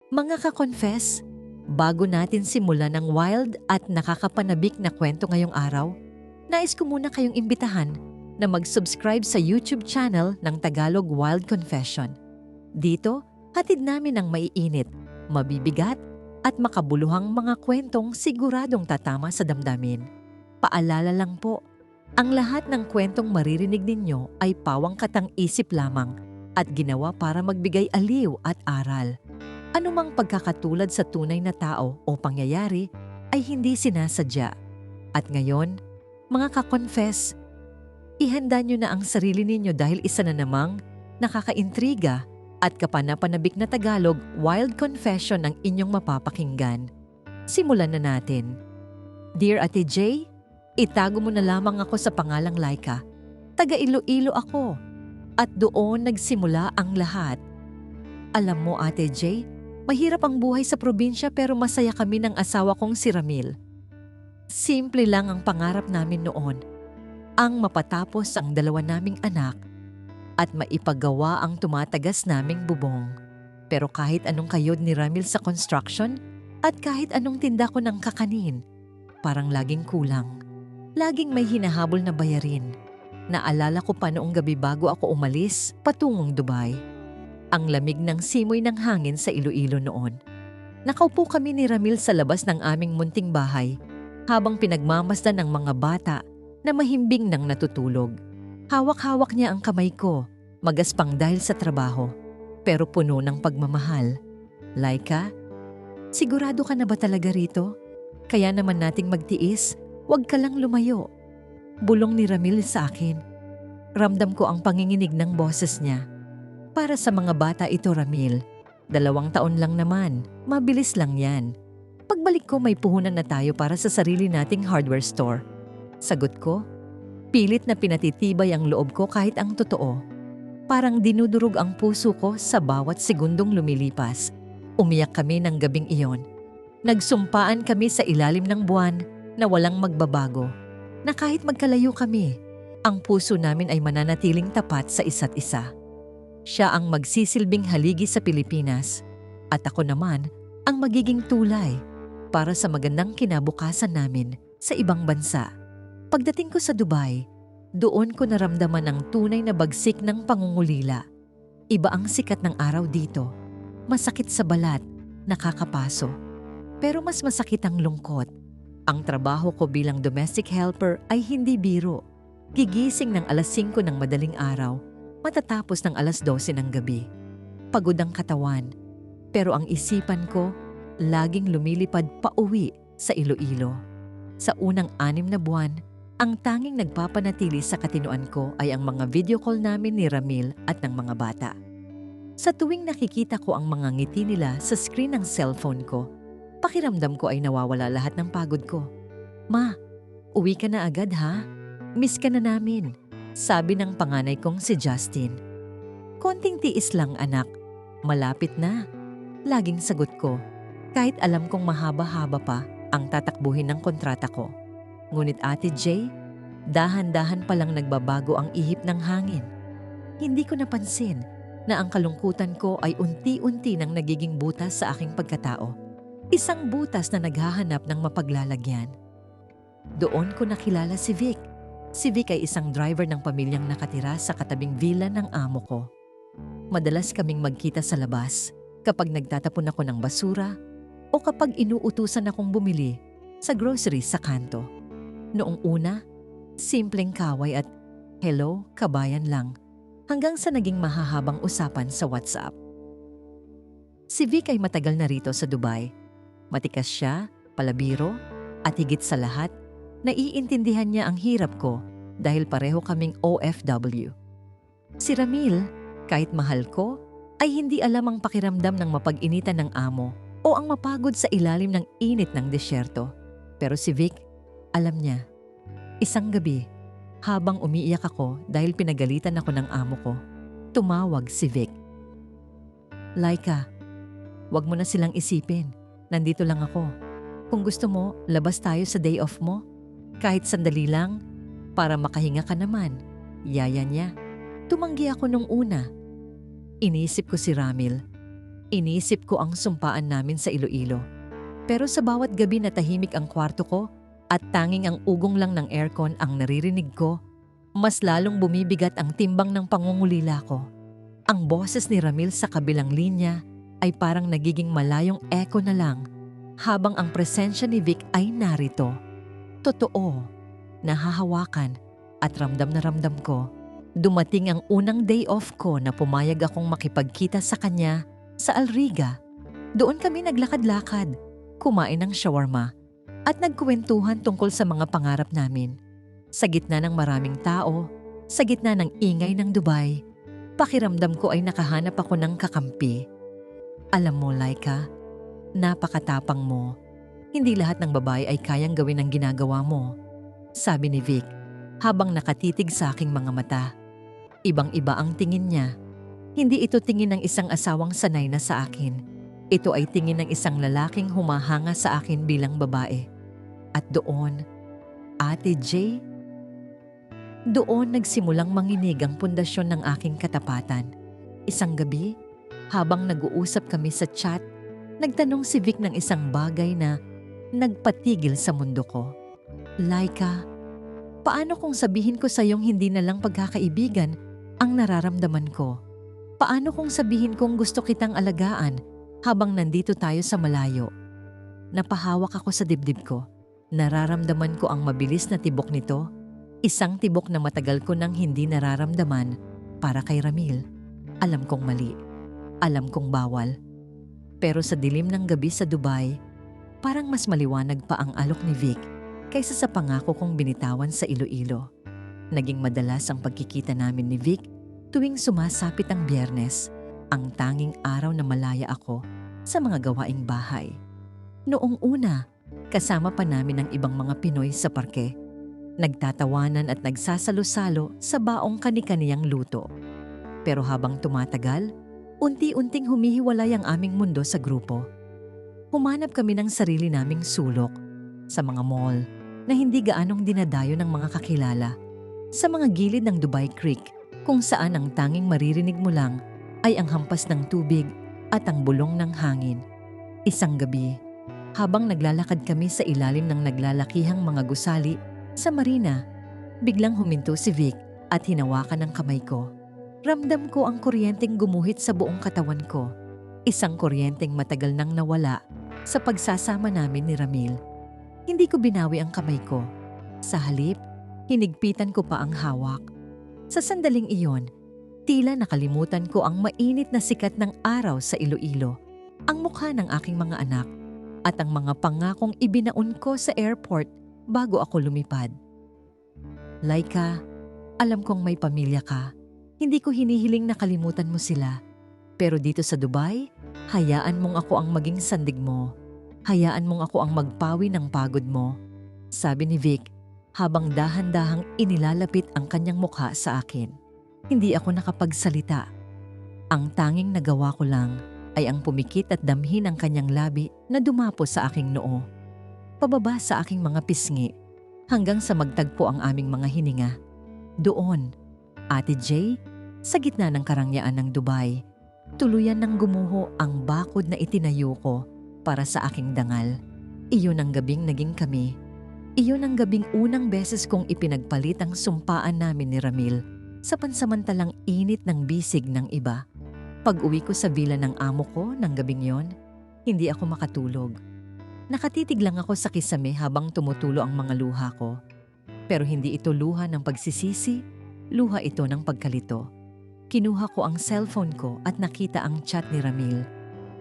Mga ka-confess, bago natin simulan ang wild at nakakapanabik na kwento ngayong araw, nais ko muna kayong imbitahan na mag-subscribe sa YouTube channel ng Tagalog Wild Confession. Dito, hatid namin ang maiinit, mabibigat at makabuluhang mga kwentong siguradong tatama sa damdamin. Paalala lang po, ang lahat ng kwentong maririnig ninyo ay pawang katang-isip lamang at ginawa para magbigay aliw at aral. Anumang pagkakatulad sa tunay na tao o pangyayari ay hindi sinasadya. At ngayon, mga ka-confess, ihanda nyo na ang sarili ninyo dahil isa na namang nakakaintriga at kapanapanabik na Tagalog wild confession ang inyong mapapakinggan. Simulan na natin. Dear Ate J, itago mo na lamang ako sa pangalang Laika. Taga Iloilo ako. At doon nagsimula ang lahat. Alam mo Ate J, mahirap ang buhay sa probinsya pero masaya kami ng asawa kong si Ramil. Simple lang ang pangarap namin noon. Ang mapatapos ang dalawa naming anak at maipagawa ang tumatagas naming bubong. Pero kahit anong kayod ni Ramil sa construction at kahit anong tinda ko ng kakanin, parang laging kulang. Laging may hinahabol na bayarin. Naalala ko pa noong gabi bago ako umalis patungong Dubai. Ang lamig ng simoy ng hangin sa Iloilo noon. Nakaupo kami ni Ramil sa labas ng aming munting bahay habang pinagmamasdan ng mga bata na mahimbing nang natutulog. Hawak-hawak niya ang kamay ko, magaspang dahil sa trabaho, pero puno ng pagmamahal. Laika, sigurado ka na ba talaga rito? Kaya naman nating magtiis, huwag ka lang lumayo. Bulong ni Ramil sa akin. Ramdam ko ang panginginig ng boses niya. Para sa mga bata ito Ramil, 2 taon lang naman, mabilis lang yan. Pagbalik ko may puhunan na tayo para sa sarili nating hardware store. Sagot ko, pilit na pinatitibay ang loob ko kahit ang totoo. Parang dinudurog ang puso ko sa bawat segundong lumilipas. Umiyak kami ng gabing iyon. Nagsumpaan kami sa ilalim ng buwan na walang magbabago. Na kahit magkalayo kami, ang puso namin ay mananatiling tapat sa isa't isa. Siya ang magsisilbing haligi sa Pilipinas at ako naman ang magiging tulay para sa magandang kinabukasan namin sa ibang bansa. Pagdating ko sa Dubai, doon ko naramdaman ang tunay na bagsik ng pangungulila. Iba ang sikat ng araw dito. Masakit sa balat, nakakapaso. Pero mas masakit ang lungkot. Ang trabaho ko bilang domestic helper ay hindi biro. Gigising ng alas 5 ng madaling araw, matatapos ng alas 12 ng gabi. Pagod ang katawan, pero ang isipan ko laging lumilipad pauwi sa Iloilo. Sa unang 6 na buwan, ang tanging nagpapanatili sa katinoan ko ay ang mga video call namin ni Ramil at ng mga bata. Sa tuwing nakikita ko ang mga ngiti nila sa screen ng cellphone ko, pakiramdam ko ay nawawala lahat ng pagod ko. Ma, uwi ka na agad ha? Miss ka na namin, sabi ng panganay kong si Justin. Konting tiis lang anak, malapit na. Laging sagot ko, kahit alam kong mahaba-haba pa ang tatakbuhin ng kontrata ko. Ngunit Ate J, dahan-dahan palang nagbabago ang ihip ng hangin. Hindi ko napansin na ang kalungkutan ko ay unti-unti nang nagiging butas sa aking pagkatao. Isang butas na naghahanap ng mapaglalagyan. Doon ko nakilala si Vic. Si Vic ay isang driver ng pamilyang nakatira sa katabing villa ng amo ko. Madalas kaming magkita sa labas kapag nagtatapon ako ng basura o kapag inuutusan akong bumili sa grocery sa kanto. Noong una, simpleng kaway at hello, kabayan lang, hanggang sa naging mahahabang usapan sa WhatsApp. Si Vic ay matagal na rito sa Dubai. Matikas siya, palabiro, at higit sa lahat, naiintindihan niya ang hirap ko dahil pareho kaming OFW. Si Ramil, kahit mahal ko, ay hindi alam ang pakiramdam ng mapag-initan ng amo o ang mapagod sa ilalim ng init ng desyerto. Pero si Vic, alam niya. Isang gabi, habang umiiyak ako dahil pinagalitan ako ng amo ko, tumawag si Vic. Laika, wag mo na silang isipin. Nandito lang ako. Kung gusto mo, labas tayo sa day off mo. Kahit sandali lang, para makahinga ka naman. Yaya niya. Tumanggi ako nung una. Iniisip ko si Ramil. Inisip ko ang sumpaan namin sa Iloilo. Pero sa bawat gabi na tahimik ang kwarto ko at tanging ang ugong lang ng aircon ang naririnig ko, mas lalong bumibigat ang timbang ng pangungulila ko. Ang boses ni Ramil sa kabilang linya ay parang nagiging malayong echo na lang habang ang presensya ni Vic ay narito. Totoo, nahahawakan at ramdam na ramdam ko. Dumating ang unang day off ko na pumayag akong makipagkita sa kanya sa Alriga. Doon kami naglakad-lakad, kumain ng shawarma at nagkwentuhan tungkol sa mga pangarap namin. Sa gitna ng maraming tao, sa gitna ng ingay ng Dubai, pakiramdam ko ay nakahanap ako ng kakampi. Alam mo, Laika, napakatapang mo. Hindi lahat ng babae ay kayang gawin ang ginagawa mo, sabi ni Vic habang nakatitig sa aking mga mata. Ibang-iba ang tingin niya. Hindi ito tingin ng isang asawang sanay na sa akin. Ito ay tingin ng isang lalaking humahanga sa akin bilang babae. At doon, Ate J, doon nagsimulang manginig ang pundasyon ng aking katapatan. Isang gabi, habang nag-uusap kami sa chat, nagtanong si Vic ng isang bagay na nagpatigil sa mundo ko. Laika, paano kung sabihin ko sa iyong hindi na lang pagkakaibigan ang nararamdaman ko? Paano kung sabihin kong gusto kitang alagaan habang nandito tayo sa malayo? Napahawak ako sa dibdib ko. Nararamdaman ko ang mabilis na tibok nito. Isang tibok na matagal ko nang hindi nararamdaman para kay Ramil. Alam kong mali. Alam kong bawal. Pero sa dilim ng gabi sa Dubai, parang mas maliwanag pa ang alok ni Vic kaysa sa pangako kong binitawan sa Iloilo. Naging madalas ang pagkikita namin ni Vic tuwing sumasapit ang Biyernes, ang tanging araw na malaya ako sa mga gawaing bahay. Noong una, kasama pa namin ang ibang mga Pinoy sa parke. Nagtatawanan at nagsasalo-salo sa baong kani-kaniyang luto. Pero habang tumatagal, unti-unting humihiwalay ang aming mundo sa grupo. Humanap kami ng sarili naming sulok sa mga mall na hindi gaanong dinadayo ng mga kakilala, sa mga gilid ng Dubai Creek kung saan ang tanging maririnig mo lang ay ang hampas ng tubig at ang bulong ng hangin. Isang gabi, habang naglalakad kami sa ilalim ng naglalakihang mga gusali sa marina, biglang huminto si Vic at hinawakan ang kamay ko. Ramdam ko ang kuryenteng gumuhit sa buong katawan ko. Isang kuryenteng matagal nang nawala sa pagsasama namin ni Ramil. Hindi ko binawi ang kamay ko. Sa halip, hinigpitan ko pa ang hawak. Sa sandaling iyon, tila nakalimutan ko ang mainit na sikat ng araw sa Iloilo, ang mukha ng aking mga anak, at ang mga pangakong ibinaon ko sa airport bago ako lumipad. Laika, alam kong may pamilya ka. Hindi ko hinihiling nakalimutan mo sila. Pero dito sa Dubai, hayaan mong ako ang maging sandig mo. Hayaan mong ako ang magpawi ng pagod mo, sabi ni Vic habang dahan-dahang inilalapit ang kanyang mukha sa akin. Hindi ako nakapagsalita. Ang tanging nagawa ko lang ay ang pumikit at damhin ang kanyang labi na dumapo sa aking noo. Pababa sa aking mga pisngi hanggang sa magtagpo ang aming mga hininga. Doon, Ate J, sa gitna ng karangyaan ng Dubai, tuluyan nang gumuho ang bakod na itinayo ko para sa aking dangal. Iyon ang gabing naging kami. Iyon ang gabing unang beses kong ipinagpalit ang sumpaan namin ni Ramil sa pansamantalang init ng bisig ng iba. Pag-uwi ko sa villa ng amo ko ng gabing yon, hindi ako makatulog. Nakatitig lang ako sa kisame habang tumutulo ang mga luha ko. Pero hindi ito luha ng pagsisisi, luha ito ng pagkalito. Kinuha ko ang cellphone ko at nakita ang chat ni Ramil.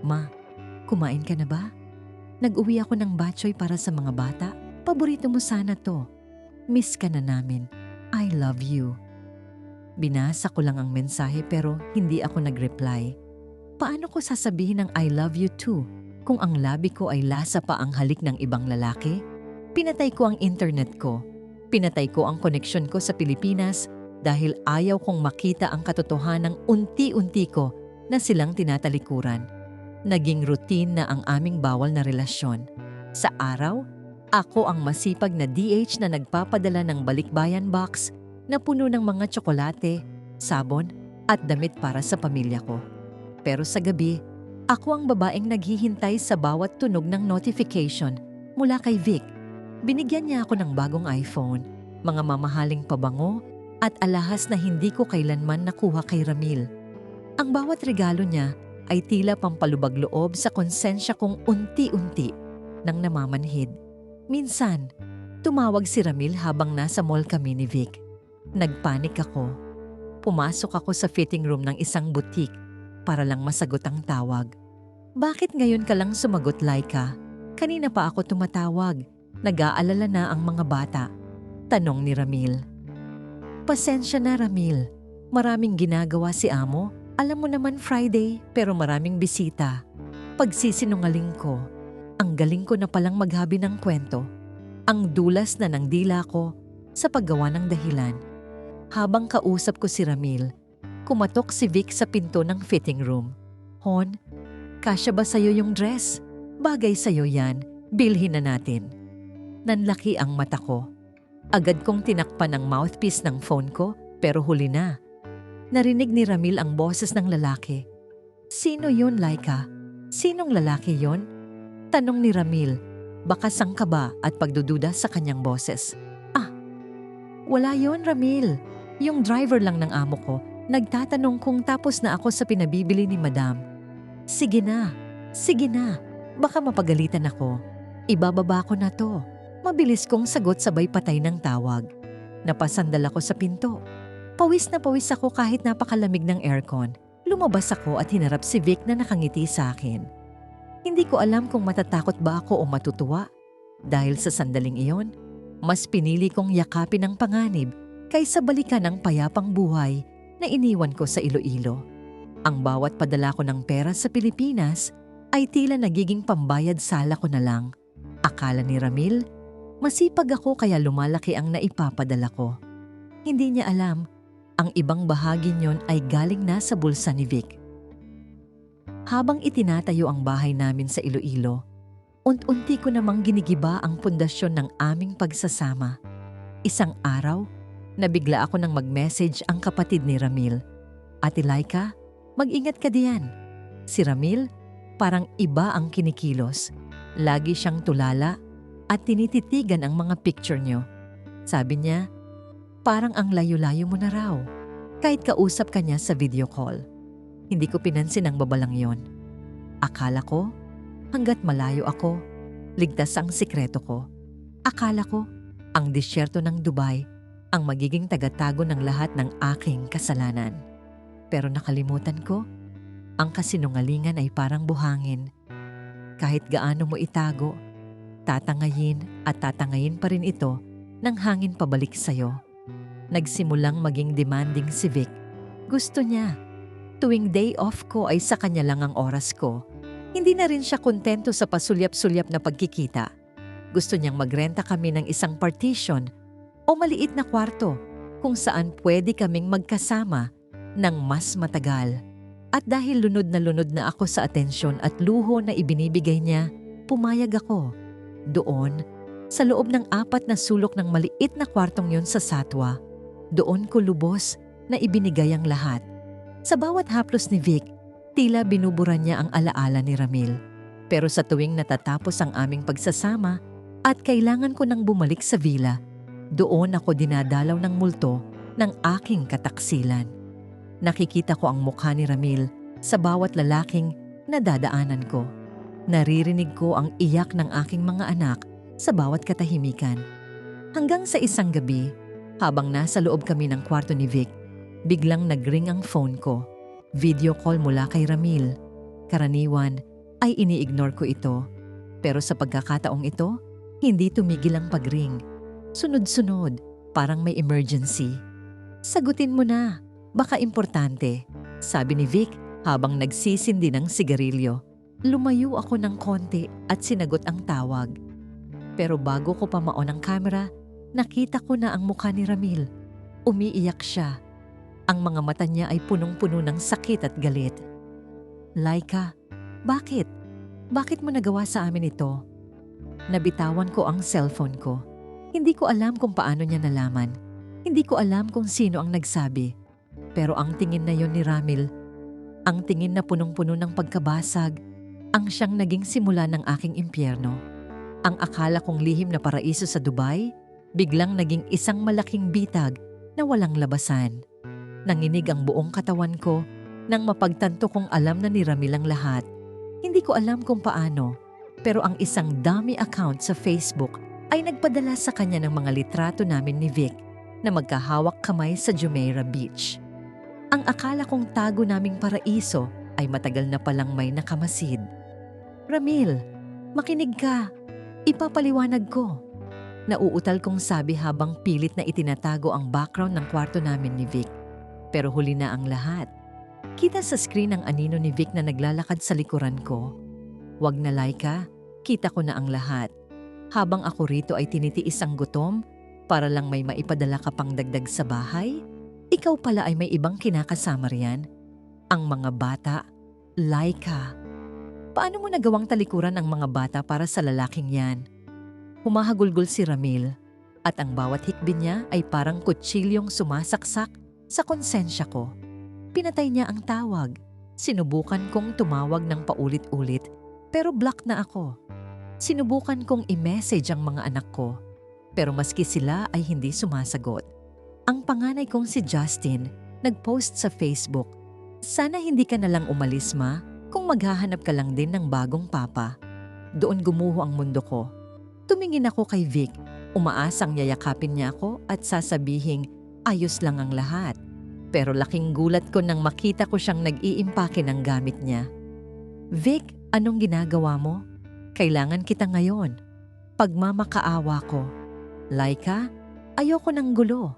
Ma, kumain ka na ba? Nag-uwi ako ng batchoy para sa mga bata. Paborito mo sana to. Miss ka na namin. I love you. Binasa ko lang ang mensahe pero hindi ako nag-reply. Paano ko sasabihin ng I love you too kung ang labi ko ay lasa pa ang halik ng ibang lalaki? Pinatay ko ang internet ko. Pinatay ko ang koneksyon ko sa Pilipinas dahil ayaw kong makita ang katotohanang unti-unti ko na silang tinatalikuran. Naging routine na ang aming bawal na relasyon. Sa araw, ako ang masipag na DH na nagpapadala ng balikbayan box na puno ng mga tsokolate, sabon at damit para sa pamilya ko. Pero sa gabi, Ako ang babaeng naghihintay sa bawat tunog ng notification mula kay Vic. Binigyan niya ako ng bagong iPhone, mga mamahaling pabango at alahas na hindi ko kailanman nakuha kay Ramil. Ang bawat regalo niya ay tila pampalubag loob sa konsensya kong unti-unti nang namamanhid. Minsan, tumawag si Ramil habang nasa mall kami ni Vic. Nagpanik ako. Pumasok ako sa fitting room ng isang boutique para lang masagot ang tawag. Bakit ngayon ka lang sumagot, Laika? Kanina pa ako tumatawag. Nag-aalala na ang mga bata. Tanong ni Ramil. Pasensya na, Ramil. Maraming ginagawa si Amo. Alam mo naman Friday, pero maraming bisita. Pagsisinungaling ko. Ang galing ko na palang maghabi ng kwento. Ang dulas na ng dila ko sa paggawa ng dahilan. Habang kausap ko si Ramil, kumatok si Vic sa pinto ng fitting room. Hon, kasya ba sa'yo yung dress? Bagay sa'yo yan, bilhin na natin. Nanlaki ang mata ko. Agad kong tinakpan ang mouthpiece ng phone ko pero huli na. Narinig ni Ramil ang boses ng lalaki. Sino yun, Laika? Sinong lalaki yon? Tanong ni Ramil, baka sangkaba at pagdududa sa kanyang boses. Wala yon, Ramil. Yung driver lang ng amo ko, nagtatanong kung tapos na ako sa pinabibili ni Madam. Sige na, baka mapagalitan ako. Ibababa ko na to. Mabilis kong sagot sabay patay ng tawag. Napasandal ako sa pinto. Pawis na pawis ako kahit napakalamig ng aircon. Lumabas ako at hinarap si Vic na nakangiti sa akin. Hindi ko alam kung matatakot ba ako o matutuwa. Dahil sa sandaling iyon, mas pinili kong yakapin ang panganib kaysa balikan ang payapang buhay na iniwan ko sa Iloilo. Ang bawat padala ko ng pera sa Pilipinas ay tila nagiging pambayad sala ko na lang. Akala ni Ramil, masipag ako kaya lumalaki ang naipapadala ko. Hindi niya alam, ang ibang bahagi niyon ay galing na sa bulsa ni Vic. Habang itinatayo ang bahay namin sa Iloilo, unti-unti ko namang ginigiba ang pundasyon ng aming pagsasama. Isang araw, nabigla ako nang mag-message ang kapatid ni Ramil. Ate Laika, mag-ingat ka diyan. Si Ramil, parang iba ang kinikilos. Lagi siyang tulala at tinititigan ang mga picture niyo. Sabi niya, parang ang layo-layo mo na raw. Kahit kausap ka niya sa video call. Hindi ko pinansin ang babalang yon. Akala ko, hanggat malayo ako, ligtas ang sikreto ko. Akala ko, ang disyerto ng Dubai ang magiging tagatago ng lahat ng aking kasalanan. Pero nakalimutan ko, ang kasinungalingan ay parang buhangin. Kahit gaano mo itago, tatangayin at tatangayin pa rin ito ng hangin pabalik sa'yo. Nagsimulang maging demanding si Vic. Gusto niya. Tuwing day off ko ay sa kanya lang ang oras ko. Hindi na rin siya kontento sa pasulyap-sulyap na pagkikita. Gusto niyang magrenta kami ng isang partition o maliit na kwarto kung saan pwede kaming magkasama ng mas matagal. At dahil lunod na ako sa atensyon at luho na ibinibigay niya, pumayag ako. Doon, sa loob ng 4 na sulok ng maliit na kwartong yon sa Satwa, doon ko lubos na ibinigay ang lahat. Sa bawat haplos ni Vic, tila binubura niya ang alaala ni Ramil. Pero sa tuwing natatapos ang aming pagsasama at kailangan ko nang bumalik sa villa, doon ako dinadalaw ng multo ng aking kataksilan. Nakikita ko ang mukha ni Ramil sa bawat lalaking nadadaanan ko. Naririnig ko ang iyak ng aking mga anak sa bawat katahimikan. Hanggang sa isang gabi, habang nasa loob kami ng kwarto ni Vic, biglang nagring ang phone ko. Video call mula kay Ramil. Karaniwan ay ini-ignore ko ito. Pero sa pagkakataong ito, hindi tumigil ang pagring. Sunod-sunod, parang may emergency. Sagutin mo na, baka importante, sabi ni Vic habang nagsisindi ng sigarilyo. Lumayo ako ng konti at sinagot ang tawag. Pero bago ko pa maon ang camera, nakita ko na ang mukha ni Ramil. Umiiyak siya. Ang mga mata niya ay punong-puno ng sakit at galit. Laika, bakit? Bakit mo nagawa sa amin ito? Nabitawan ko ang cellphone ko. Hindi ko alam kung paano niya nalaman. Hindi ko alam kung sino ang nagsabi. Pero ang tingin na yon ni Ramil, Ang tingin na punong-puno ng pagkabasag, ang siyang naging simula ng aking impyerno. Ang akala kong lihim na paraiso sa Dubai, biglang naging isang malaking bitag na walang labasan. Nanginig ang buong katawan ko nang mapagtanto kong alam na ni Ramil ang lahat. Hindi ko alam kung paano, pero ang isang dummy account sa Facebook ay nagpadala sa kanya ng mga litrato namin ni Vic na magkahawak kamay sa Jumeirah Beach. Ang akala kong tago naming paraiso ay matagal na palang may nakamasid. Ramil, makinig ka. Ipapaliwanag ko. Nauutal kong sabi habang pilit na itinatago ang background ng kwarto namin ni Vic. Pero huli na ang lahat. Kita sa screen ang anino ni Vic na naglalakad sa likuran ko. Wag na Laika, kita ko na ang lahat. Habang ako rito ay tinitiis ang gutom para lang may maipadala ka pang dagdag sa bahay, ikaw pala ay may ibang kinakasama riyan. Ang mga bata, Laika. Paano mo nagawang talikuran ang mga bata para sa lalaking yan? Humahagulgol si Ramil at ang bawat hikbi niya ay parang kutsilyong sumasaksak sa konsensya ko. Pinatay niya ang tawag. Sinubukan kong tumawag ng paulit-ulit pero block na ako. Sinubukan kong i-message ang mga anak ko pero maski sila ay hindi sumasagot. Ang panganay kong si Justin nag-post sa Facebook, "Sana hindi ka nalang umalis ma kung maghahanap ka lang din ng bagong papa." Doon gumuho ang mundo ko. Tumingin ako kay Vic, umaasang yayakapin niya ako at sasabihing ayos lang ang lahat. Pero laking gulat ko nang makita ko siyang nag-iimpake ng gamit niya. "Vic, anong ginagawa mo? Kailangan kita ngayon." Pagmamakaawa ko. "Laika, ayoko ng gulo.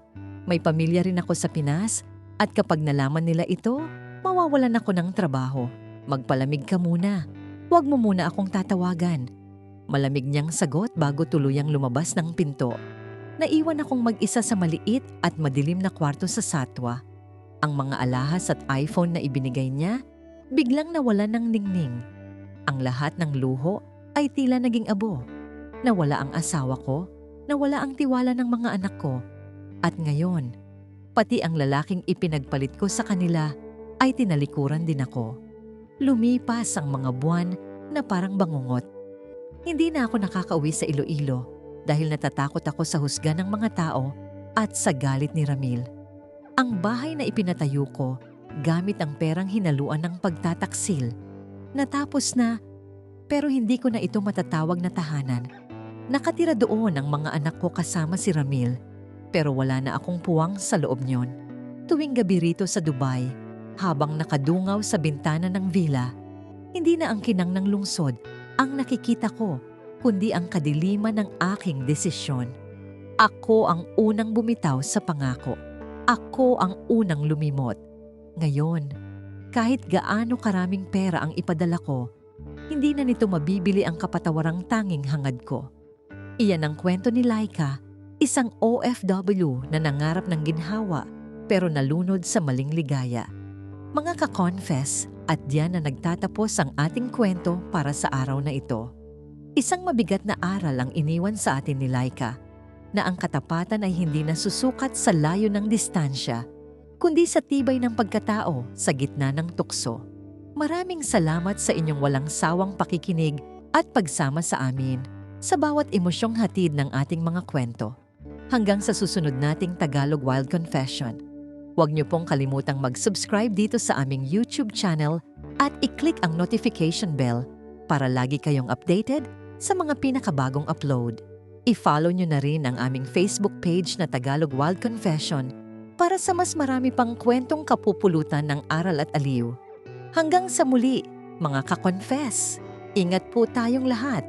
May pamilya rin ako sa Pinas at kapag nalaman nila ito, mawawalan ako ng trabaho. Magpalamig ka muna. Huwag mo muna akong tatawagan." Malamig niyang sagot bago tuluyang lumabas ng pinto. Naiwan akong mag-isa sa maliit at madilim na kwarto sa Satwa. Ang mga alahas at iPhone na ibinigay niya, biglang nawalan ng ningning. Ang lahat ng luho ay tila naging abo. Nawala ang asawa ko, nawala ang tiwala ng mga anak ko. At ngayon, pati ang lalaking ipinagpalit ko sa kanila ay tinalikuran din ako. Lumipas ang mga buwan na parang bangungot. Hindi na ako nakakauwi sa Iloilo dahil natatakot ako sa husga ng mga tao at sa galit ni Ramil. Ang bahay na ipinatayo ko gamit ang perang hinaluan ng pagtataksil. Natapos na, pero hindi ko na ito matatawag na tahanan. Nakatira doon ang mga anak ko kasama si Ramil. Pero wala na akong puwang sa loob niyon. Tuwing gabi rito sa Dubai, habang nakadungaw sa bintana ng villa, hindi na ang kinang ng lungsod ang nakikita ko, kundi ang kadiliman ng aking desisyon. Ako ang unang bumitaw sa pangako. Ako ang unang lumimot. Ngayon, kahit gaano karaming pera ang ipadala ko, hindi na nito mabibili ang kapatawarang tanging hangad ko. Iyan ang kwento ni Laika, isang OFW na nangarap ng ginhawa pero nalunod sa maling ligaya. Mga ka-confess, at diyan na nagtatapos ang ating kwento para sa araw na ito. Isang mabigat na aral ang iniwan sa atin ni Laika, na ang katapatan ay hindi nasusukat sa layo ng distansya, kundi sa tibay ng pagkatao sa gitna ng tukso. Maraming salamat sa inyong walang sawang pakikinig at pagsama sa amin sa bawat emosyong hatid ng ating mga kwento. Hanggang sa susunod nating Tagalog Wild Confession. Huwag niyo pong kalimutang mag-subscribe dito sa aming YouTube channel at i-click ang notification bell para lagi kayong updated sa mga pinakabagong upload. I-follow niyo na rin ang aming Facebook page na Tagalog Wild Confession para sa mas marami pang kwentong kapupulutan ng aral at aliw. Hanggang sa muli, mga ka-confess, ingat po tayong lahat.